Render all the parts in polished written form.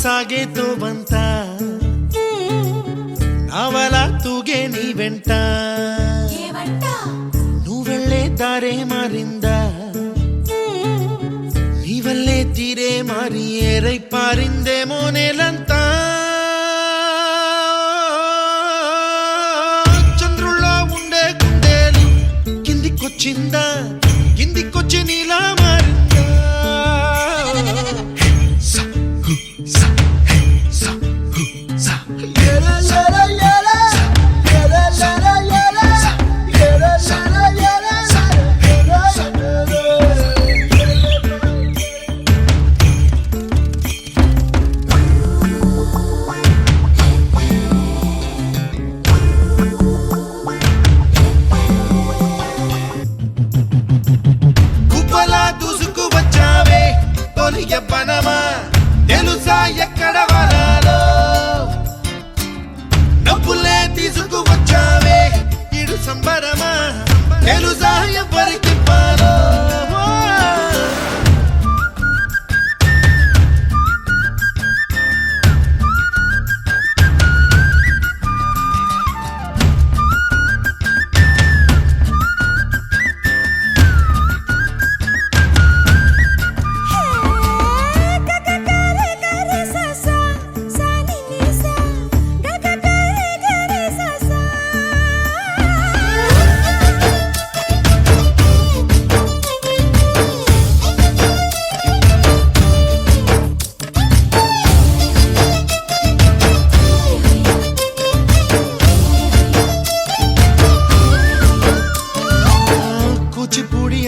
సాగేతో బంత నావల తూగే నీ వెంట నువ్వెళ్ళే దారే మారిందా నీవల్లే తీరే మారి ఏరై పారిందేమో నేలంతా చంద్రుల్లో ఉండే గుండెలు కిందికొచ్చిందా కిందికొచ్చి నీలా మారిందా యవ్వనమా తెలుసా ఎక్కడ వరాలో డబ్బులే తీసుకువచ్చావే ఇడు సంబరమా తెలుసా ఎవరికి పాలో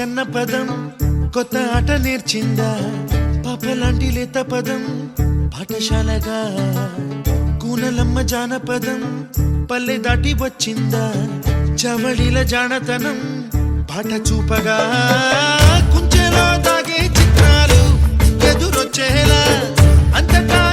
అన్న పదం కొత్త ఆట నేర్చిందా పాపలాంటి లేత పదం పాఠశాలగా కూనలమ్మ జానపదం పల్లె దాటి వచ్చిందా చవళిల జానతనం పాట చూపగా కుంచెలో దాగే చిత్రాలు ఎదురొచ్చేలా అంతటా